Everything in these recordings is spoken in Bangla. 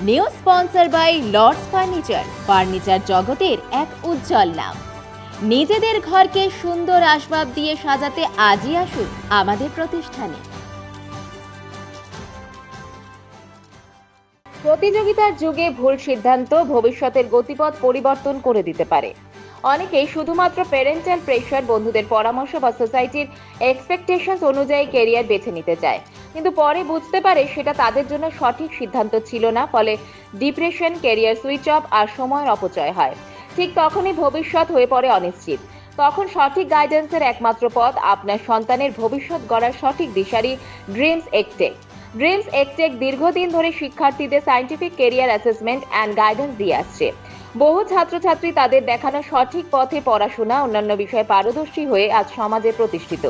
New sponsor by Lords furniture জগতের এক উজ্জ্বল নাম। নিজেদের ঘরকে সুন্দর আসবাব দিয়ে সাজাতে আজই আসুন আমাদের প্রতিষ্ঠানে। প্রতিযোগিতার যুগে ভুল সিদ্ধান্ত ভবিষ্যতের গতিপথ পরিবর্তন করে দিতে পারে। অনেকেই শুধুমাত্র প্যারেন্টাল প্রেশার, বন্ধুদের পরামর্শ বা সোসাইটির এক্সপেকটেশনস অনুযায়ী ক্যারিয়ার বেছে নিতে চায়, কিন্তু পরে বুঝতে পারে সেটা তাদের জন্য সঠিক সিদ্ধান্ত ছিল না। ফলে ডিপ্রেশন, ক্যারিয়ার সুইচ অফ আর সময়ের অপচয় হয়। ঠিক তখনই ভবিষ্যৎ হয়ে পড়ে অনিশ্চিত। তখন সঠিক গাইডেন্সের একমাত্র পথ আপনার সন্তানের ভবিষ্যৎ গড়ার সঠিক দিশারি ড্রিমস এগটেক। ড্রিমস এগটেক দীর্ঘদিন ধরে শিক্ষার্থীদের scientific career assessment and guidance দিয়ে আসছে। বহু ছাত্রছাত্রী তাদের দেখানো সঠিক পথে পড়াশোনা, অন্যান্য বিষয়ে পারদর্শী হয়ে আজ সমাজে প্রতিষ্ঠিত।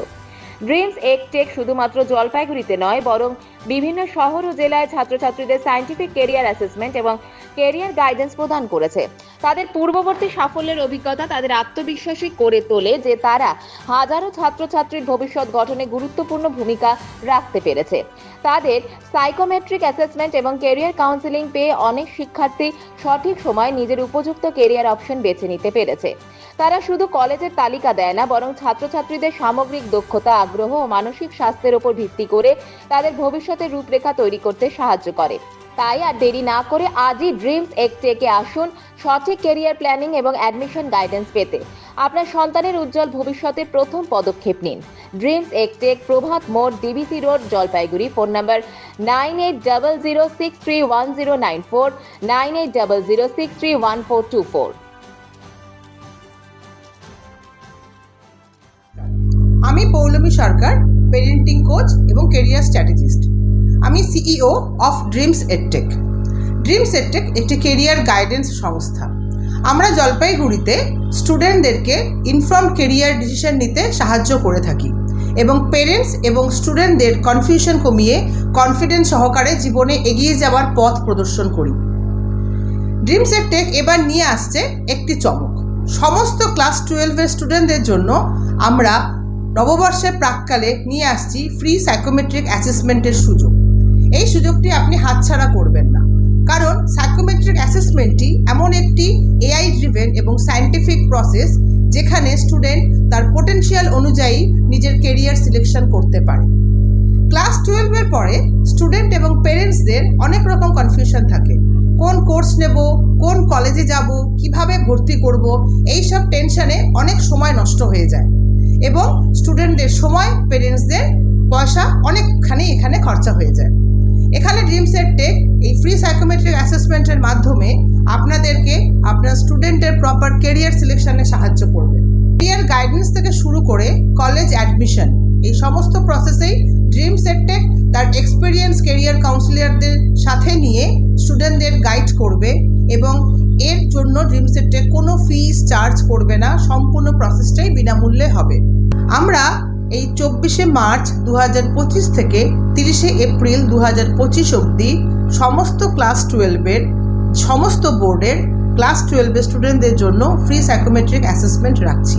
ড্রিমস এগটেক শুধুমাত্র জলপাইগুড়িতে নয়, বরং বিভিন্ন শহর ও জেলায় ছাত্রছাত্রীদের সায়েন্টিফিক ক্যারিয়ার অ্যাসেসমেন্ট এবং ক্যারিয়ার গাইডেন্স প্রদান করেছে। তাদের পূর্ববর্তী সাফল্যের অভিজ্ঞতা তাদের আত্মবিশ্বাসী করে তোলে যে তারা হাজারো ছাত্রছাত্রীর ভবিষ্যৎ গঠনে গুরুত্বপূর্ণ ভূমিকা রাখতে পেরেছে। তাদের সাইকোমেট্রিক অ্যাসেসমেন্ট এবং ক্যারিয়ার কাউন্সেলিং পেয়ে অনেক শিক্ষার্থী সঠিক সময়ে নিজের উপযুক্ত ক্যারিয়ার অপশন বেছে নিতে পেরেছে। তারা শুধু কলেজের তালিকা দেয় না, বরং ছাত্রছাত্রীদের সামগ্রিক দক্ষতা, আগ্রহ ও মানসিক স্বাস্থ্যের উপর ভিত্তি করে তাদের ভবিষ্যতের রূপরেখা তৈরি করতে সাহায্য করে। তাই আর দেরি না করে আজই ড্রিমস এগটেকে আসুন সঠিক ক্যারিয়ার প্ল্যানিং এবং অ্যাডমিশন গাইডেন্স পেতে। আপনার সন্তানের উজ্জ্বল ভবিষ্যতের প্রথম পদক্ষেপ নিন। ড্রিমস এগটেক, প্রভাত মোড়, DBC road, Jalpaiguri. Phone number 9800631094, 9800631424। আমি পৌলমী সরকার, পেরেন্টিং কোচ এবং কেরিয়ার স্ট্র্যাটেজিস্ট। আমি CEO of Dreams edtech. Dreams Edtech একটি কেরিয়ার গাইডেন্স সংস্থা। আমরা জলপাইগুড়িতে স্টুডেন্টদেরকে ইনফর্মড কেরিয়ার ডিসিশন নিতে সাহায্য করে থাকি এবং পেরেন্টস এবং স্টুডেন্টদের কনফিউশন কমিয়ে কনফিডেন্স সহকারে জীবনে এগিয়ে যাওয়ার পথ প্রদর্শন করি। ড্রিমস এডটেক এবার নিয়ে আসছে একটি চমক। সমস্ত ক্লাস 12-এর স্টুডেন্টদের জন্য আমরা নববর্ষের প্রাককালে নিয়ে আসছি ফ্রি সাইকোমেট্রিক অ্যাসেসমেন্টের সুযোগ। এই সুযোগটি আপনি হাতছাড়া করবেন না, কারণ সাইকোমেট্রিক অ্যাসেসমেন্টটি এমন একটি এআই ড্রিভেন এবং সায়েন্টিফিক প্রসেস যেখানে স্টুডেন্ট তার পোটেনশিয়াল অনুযায়ী নিজের কেরিয়ার সিলেকশন করতে পারে। ক্লাস 12-এর পরে স্টুডেন্ট এবং পেরেন্টসদের অনেক রকম কনফিউশন থাকে। কোন কোর্স নেব, কোন কলেজে যাব, কিভাবে ভর্তি করব, এইসব টেনশনে অনেক সময় নষ্ট হয়ে যায় এবং স্টুডেন্টদের সময়, পেরেন্টসদের পয়সা অনেকখানি এখানে খরচা হয়ে যায়। এখানে ড্রিমস এডটেক এই ফ্রি সাইকোমেট্রিক অ্যাসেসমেন্টের মাধ্যমে আপনাদেরকে আপনার স্টুডেন্টের প্রপার কেরিয়ার সিলেকশনে সাহায্য করবে। কেরিয়ার গাইডেন্স থেকে শুরু করে কলেজ অ্যাডমিশন, এই সমস্ত প্রসেসেই ড্রিমস এডটেক তার এক্সপিরিয়েন্স কেরিয়ার কাউন্সিলরদের সাথে নিয়ে স্টুডেন্টদের গাইড করবে এবং এর জন্য ড্রিমস এডটেক কোনো ফিস চার্জ করবে না, সম্পূর্ণ প্রসেসটাই বিনামূল্যে হবে। আমরা এই 24শে মার্চ 2025 থেকে 30শে এপ্রিল 2025 অবধি সমস্ত ক্লাস 12-এর সমস্ত বোর্ডের ক্লাস 12-এর স্টুডেন্টদের জন্য ফ্রি সাইকোমেট্রিক অ্যাসেসমেন্ট রাখছি।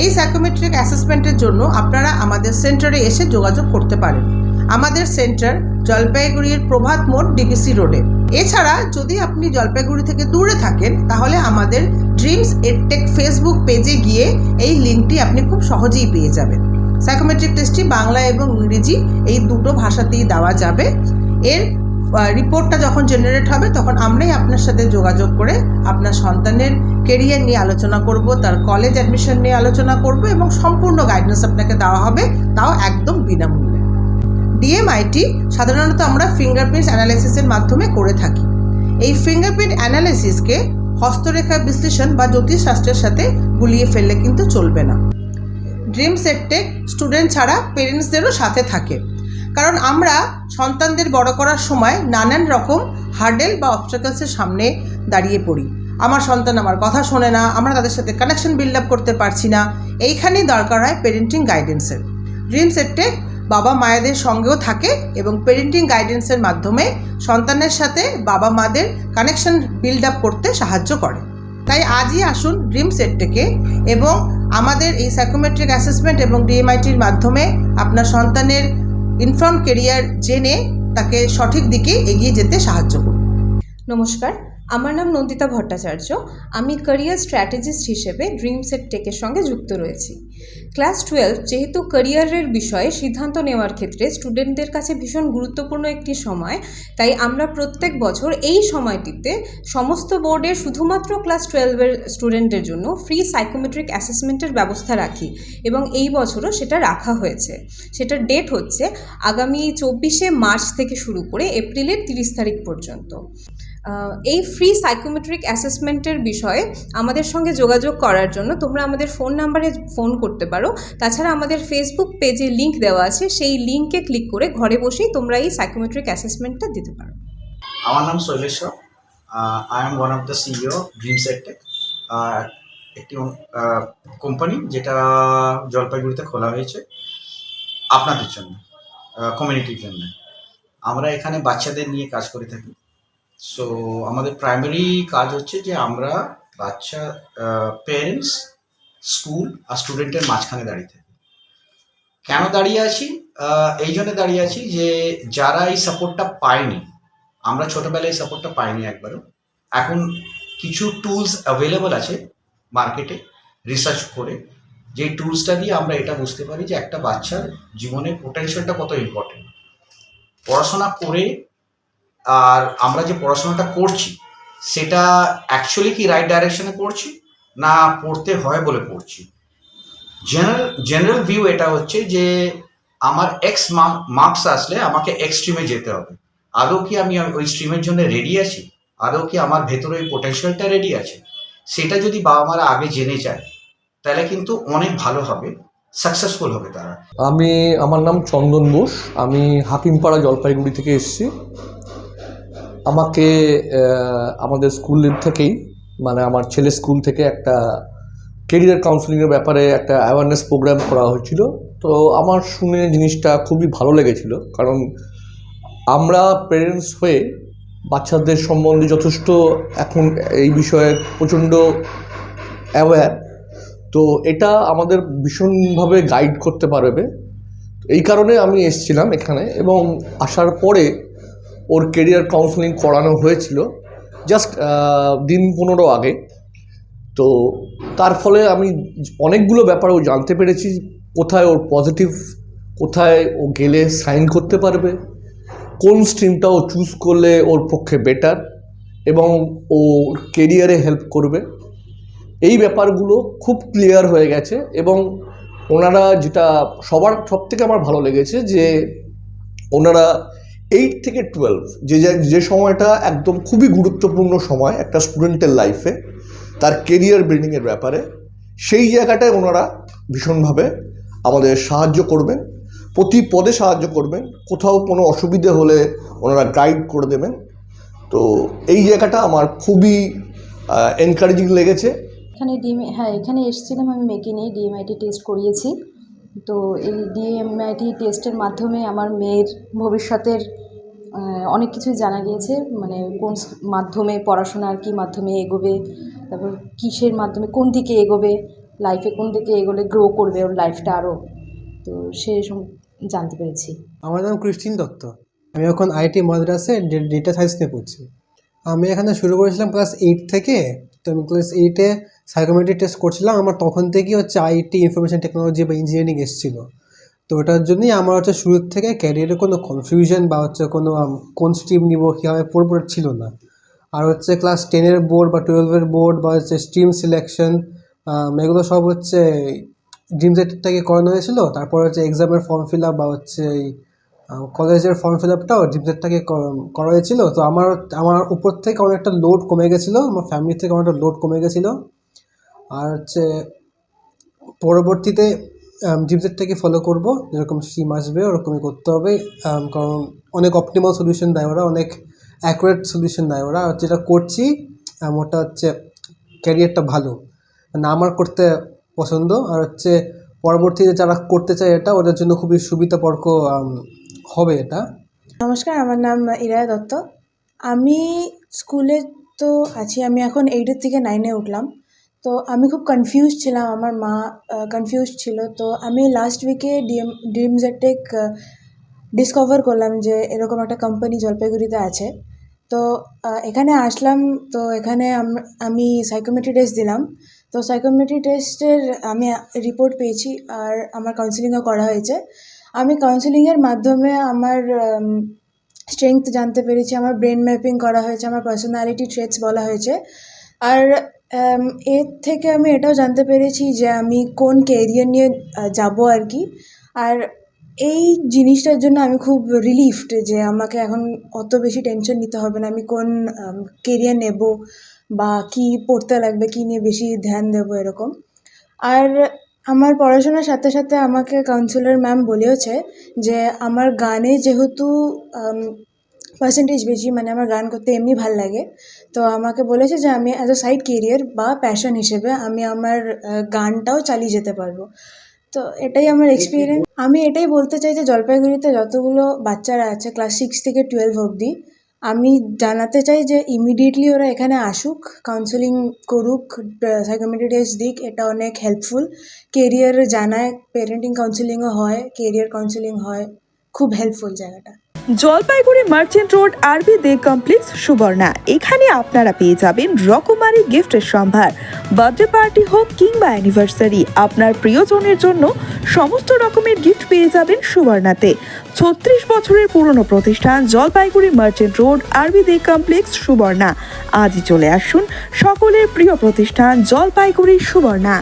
এই সাইকোমেট্রিক অ্যাসেসমেন্টের জন্য আপনারা আমাদের সেন্টারে এসে যোগাযোগ করতে পারেন। আমাদের সেন্টার জলপাইগুড়ির প্রভাত মোড়, ডিবিসি রোডে। এছাড়া যদি আপনি জলপাইগুড়ি থেকে দূরে থাকেন তাহলে আমাদের ড্রিমস এডটেক ফেসবুক পেজে গিয়ে এই লিঙ্কটি আপনি খুব সহজেই পেয়ে যাবেন। সাইকোমেট্রিক টেস্টটি বাংলা এবং ইংরেজি এই দুটো ভাষাতেই দেওয়া যাবে। এর রিপোর্টটা যখন জেনারেট হবে তখন আমরাই আপনার সাথে যোগাযোগ করে আপনার সন্তানের কেরিয়ার নিয়ে আলোচনা করব, তার কলেজ অ্যাডমিশন নিয়ে আলোচনা করব এবং সম্পূর্ণ গাইডেন্স আপনাকে দেওয়া হবে, তাও একদম বিনামূল্যে। ডিএমআইটি সাধারণত আমরা ফিঙ্গারপ্রিন্ট অ্যানালাইসিসের মাধ্যমে করে থাকি। এই ফিঙ্গারপ্রিন্ট অ্যানালাইসিসকে হস্তরেখা বিশ্লেষণ বা জ্যোতিষশাস্ত্রের সাথে গুলিয়ে ফেললে কিন্তু চলবে না। ড্রিমস এডটেক স্টুডেন্ট ছাড়া পেরেন্টসদেরও সাথে থাকে, কারণ আমরা সন্তানদের বড় করার সময় নানান রকম হার্ডেল বা অবস্টাকলসের সামনে দাঁড়িয়ে পড়ি। আমার সন্তান আমার কথা শোনে না, আমরা তাদের সাথে কানেকশন বিল্ড আপ করতে পারছি না। এইখানেই দরকার হয় পেরেন্টিং গাইডেন্সের। ড্রিমস এডটেক বাবা মায়েদের সঙ্গেও থাকে এবং পেরেন্টিং গাইডেন্সের মাধ্যমে সন্তানের সাথে বাবা মাদের কানেকশন বিল্ড আপ করতে সাহায্য করে। তাই আজই আসুন ড্রিমস এডটেকে এবং আমাদের এই সাইকোমেট্রিক অ্যাসেসমেন্ট এবং ডিএমআইটির মাধ্যমে আপনার সন্তানের ইনফর্ম কেরিয়ার জেনে তাকে সঠিক দিকে এগিয়ে যেতে সাহায্য করুন। নমস্কার, আমার নাম নন্দিতা ভট্টাচার্য। আমি ক্যারিয়ার স্ট্র্যাটেজিস্ট হিসেবে ড্রিমস এডটেকের সঙ্গে যুক্ত রয়েছি। ক্লাস 12 যেহেতু ক্যারিয়ারের বিষয়ে সিদ্ধান্ত নেওয়ার ক্ষেত্রে স্টুডেন্টদের কাছে ভীষণ গুরুত্বপূর্ণ একটি সময়, তাই আমরা প্রত্যেক বছর এই সময়টিতে সমস্ত বোর্ডের শুধুমাত্র ক্লাস 12-এর স্টুডেন্টদের জন্য ফ্রি সাইকোমেট্রিক অ্যাসেসমেন্টের ব্যবস্থা রাখি এবং এই বছরও সেটা রাখা হয়েছে। সেটার ডেট হচ্ছে আগামী 24শে মার্চ থেকে শুরু করে এপ্রিলের 30 তারিখ পর্যন্ত। এই ফ্রি সাইকোমেট্রিক অ্যাসেসমেন্টের বিষয়ে আমাদের সঙ্গে যোগাযোগ করার জন্য তোমরা আমাদের ফোন নাম্বারে ফোন করতে পারো। তাছাড়া আমাদের ফেসবুক পেজে লিঙ্ক দেওয়া আছে, সেই লিঙ্কে ক্লিক করে ঘরে বসেই তোমরা এই সাইকোমেট্রিক অ্যাসেসমেন্টটা দিতে পারো। আমার নাম Shailesh Rao. I am one of the CEO of Dreams Edtech, একটি কোম্পানি যেটা জলপাইগুড়িতে খোলা হয়েছে আপনাদের জন্য, কমিউনিটির জন্য। আমরা এখানে বাচ্চাদের নিয়ে কাজ করে থাকি। সো আমাদের প্রাইমারি কাজ হচ্ছে যে আমরা বাচ্চা, পেরেন্টস, স্কুল আর স্টুডেন্টের মাঝখানে দাঁড়িয়ে থাকি। কেন দাঁড়িয়ে আছি? এই জন্য দাঁড়িয়ে আছি যে যারা এই সাপোর্টটা পায়নি, আমরা ছোটোবেলায় এই সাপোর্টটা পাইনি একবারও। এখন কিছু টুলস অ্যাভেলেবল আছে মার্কেটে, রিসার্চ করে যেই টুলসটা দিয়ে আমরা এটা বুঝতে পারি যে একটা বাচ্চার জীবনের পোটেনশিয়ালটা কত ইম্পর্টেন্ট। পড়াশোনা করে আর আমরা যে পড়াশোনাটা করছি সেটা অ্যাকচুয়ালি কি রাইট ডাইরেকশনে পড়ছি না পড়তে হয় বলে পড়ছি। জেনারেল ভিউ এটা হচ্ছে যে আমার এক্স মার্কস আসলে আমাকে এক্স স্ট্রিমে যেতে হবে। আদৌ কি আমি ওই স্ট্রিমের জন্য রেডি আছি? আদৌ কি আমার ভেতরে ওই পোটেনশিয়ালটা রেডি আছে? সেটা যদি বাবা মারা আগে জেনে যায় তাহলে কিন্তু অনেক ভালো হবে, সাকসেসফুল হবে তারা। আমার নাম চন্দন বোস। আমি হাকিমপাড়া জলপাইগুড়ি থেকে এসেছি। আমাকে আমাদের স্কুলের থেকেই, মানে আমার ছেলের স্কুল থেকে একটা কেরিয়ার কাউন্সেলিংয়ের ব্যাপারে একটা অ্যাওয়ারনেস প্রোগ্রাম করা হয়েছিল। তো আমার শুনে জিনিসটা খুবই ভালো লেগেছিল, কারণ আমরা প্যারেন্টস হয়ে বাচ্চাদের সম্বন্ধে যথেষ্ট এখন এই বিষয়ে প্রচণ্ড অ্যাওয়্যার। তো এটা আমাদের ভীষণভাবে গাইড করতে পারবে। এই কারণে আমি এসেছিলাম এখানে, এবং আসার পরে ওর কেরিয়ার কাউন্সেলিং করানো হয়েছিল জাস্ট দিন 15 আগে। তো তার ফলে আমি অনেকগুলো ব্যাপারেও জানতে পেরেছি, কোথায় ওর পজিটিভ, কোথায় ও গেলে সাইন করতে পারবে, কোন স্ট্রিমটা ও চুজ করলে ওর পক্ষে বেটার এবং ওর কেরিয়ারে হেল্প করবে। এই ব্যাপারগুলো খুব ক্লিয়ার হয়ে গেছে। এবং ওনারা যেটা সব থেকে আমার ভালো লেগেছে যে ওনারা 8 থেকে 12 যে সময়টা একদম খুবই গুরুত্বপূর্ণ সময় একটা স্টুডেন্টের লাইফে, তার কেরিয়ার বিল্ডিংয়ের ব্যাপারে, সেই জায়গাটায় ওনারা ভীষণভাবে আমাদের সাহায্য করবেন, প্রতি পদে সাহায্য করবেন। কোথাও কোনো অসুবিধে হলে ওনারা গাইড করে দেবেন। তো এই জায়গাটা আমার খুবই এনকারেজিং লেগেছে। এখানে এসেছিলাম আমি মেয়েকে নিয়ে। ডিএমআইটি টেস্ট করিয়েছি। তো এই ডিএমআইটি টেস্টের মাধ্যমে আমার মেয়ের ভবিষ্যতের অনেক কিছুই জানা গিয়েছে, মানে কোন মাধ্যমে পড়াশোনার কী মাধ্যমে এগোবে, তারপর কিসের মাধ্যমে কোন দিকে এগোবে, লাইফে কোন দিকে এগোলে গ্রো করবে ওর লাইফটা আরও। তো সেসব জানতে পেরেছি। আমার নাম ক্রিস্টিন দত্ত। আমি এখন আইআইটি মাদ্রাসে ডেটা সায়েন্স নিয়ে পড়ছি। আমি এখানে শুরু করেছিলাম ক্লাস 8 থেকে। তো আমি ক্লাস 8-এ সাইকোমেট্রি টেস্ট করছিলাম। আমার তখন থেকেই আইটি, ইনফরমেশন টেকনোলজি বা ইঞ্জিনিয়ারিং এসেছিলো। তো ওটার জন্যই আমার শুরুর থেকে ক্যারিয়ারে কোনো কনফিউশন বা কোনো কোন স্ট্রিম নিব, কীভাবে পড়বো ছিল না। আর ক্লাস 10-এর বোর্ড বা 12-এর বোর্ড বা স্ট্রিম সিলেকশন, এগুলো সব ড্রিমস এডটেকে করানো হয়েছিল। তারপর এক্সামের ফর্ম ফিল আপ বা কলেজের ফর্ম ফিল আপটাও ড্রিমস এডটেকে করা হয়েছিল। তো আমার উপর থেকে অনেকটা লোড কমে গেছিলো, আমার ফ্যামিলি থেকে অনেকটা লোড কমে গেছিলো। আর পরবর্তীতে ড্রিমস এডটেকে ফলো করব, যেরকম স্ট্রিম আসবে ওরকমই করতে হবে। কারণ অনেক অপটিমাল সলিউশন দেয় ওরা, অনেক অ্যাকুরেট সলিউশন দেয় ওরা। আর যেটা করছি ওটা ক্যারিয়ারটা ভালো, মানে আমার করতে পছন্দ। আর পরবর্তীতে যারা করতে চায় এটা, ওদের জন্য খুবই সুবিধাজনক হবে এটা। নমস্কার, আমার নাম ইরায়া দত্ত। আমি স্কুলে তো আছি, আমি এখন 8 থেকে 9-এ উঠলাম। তো আমি খুব কনফিউজ ছিলাম, আমার মা কনফিউজ ছিল। তো আমি লাস্ট উইকে ড্রিমস এডটেক ডিসকভার করলাম যে এরকম একটা কোম্পানি জলপাইগুড়িতে আছে। তো এখানে আসলাম, তো এখানে আমি সাইকোমেট্রি টেস্ট দিলাম। তো সাইকোমেট্রি টেস্টের আমি রিপোর্ট পেয়েছি আর আমার কাউন্সেলিংও করা হয়েছে। আমি কাউন্সেলিংয়ের মাধ্যমে আমার স্ট্রেংথ জানতে পেরেছি, আমার ব্রেন ম্যাপিং করা হয়েছে, আমার পার্সোনালিটি ট্রেটস বলা হয়েছে। আর এর থেকে আমি এটাও জানতে পেরেছি যে আমি কোন ক্যারিয়ার নিয়ে যাব আর কি। আর এই জিনিসটার জন্য আমি খুব রিলিফড যে আমাকে এখন অত বেশি টেনশন নিতে হবে না আমি কোন কেরিয়ার নেব বা কী পড়তে লাগবে, কী নিয়ে বেশি ধ্যান দেবো এরকম। আর আমার পড়াশোনার সাথে সাথে আমাকে কাউন্সিলর ম্যাম বলেওছে যে আমার গানে যেহেতু পার্সেন্টেজ বেশি, মানে আমার গান করতে এমনি ভাল লাগে, তো আমাকে বলেছে যে আমি অ্যাজ আ সাইড কেরিয়ার বা প্যাশন হিসেবে আমি আমার গানটাও চালিয়ে যেতে পারবো। তো এটাই আমার এক্সপিরিয়েন্স। আমি এটাই বলতে চাই যে জলপাইগুড়িতে যতগুলো বাচ্চারা আছে ক্লাস 6 থেকে 12 অবধি, আমি জানাতে চাই যে ইমিডিয়েটলি ওরা এখানে আসুক, কাউন্সেলিং করুক, সাইকোমেট্রি টেস্ট দিক, এটা অনেক হেল্পফুল। কেরিয়ার জানায়, পেরেন্টিং কাউন্সেলিংও হয়, কেরিয়ার কাউন্সেলিং হয়, খুব হেল্পফুল জায়গাটা। জলপাইগুড়ি মার্চেন্ট রোড আরবি দে কমপ্লেক্স সুবর্ণা। এখানে আপনারা পেয়ে যাবেন রকমারি গিফটের সম্ভার। বার্থডে পার্টি হোক কিংবা অ্যানিভার্সারি, আপনার প্রিয়জনের জন্য সমস্ত রকমের গিফট পেয়ে যাবেন সুবর্ণাতে। 36 বছরের পুরনো প্রতিষ্ঠান জলপাইগুড়ি মার্চেন্ট রোড আরবি দে কমপ্লেক্স সুবর্ণা। আজই চলে আসুন সকলের প্রিয় প্রতিষ্ঠান জলপাইগুড়ি সুবর্ণা।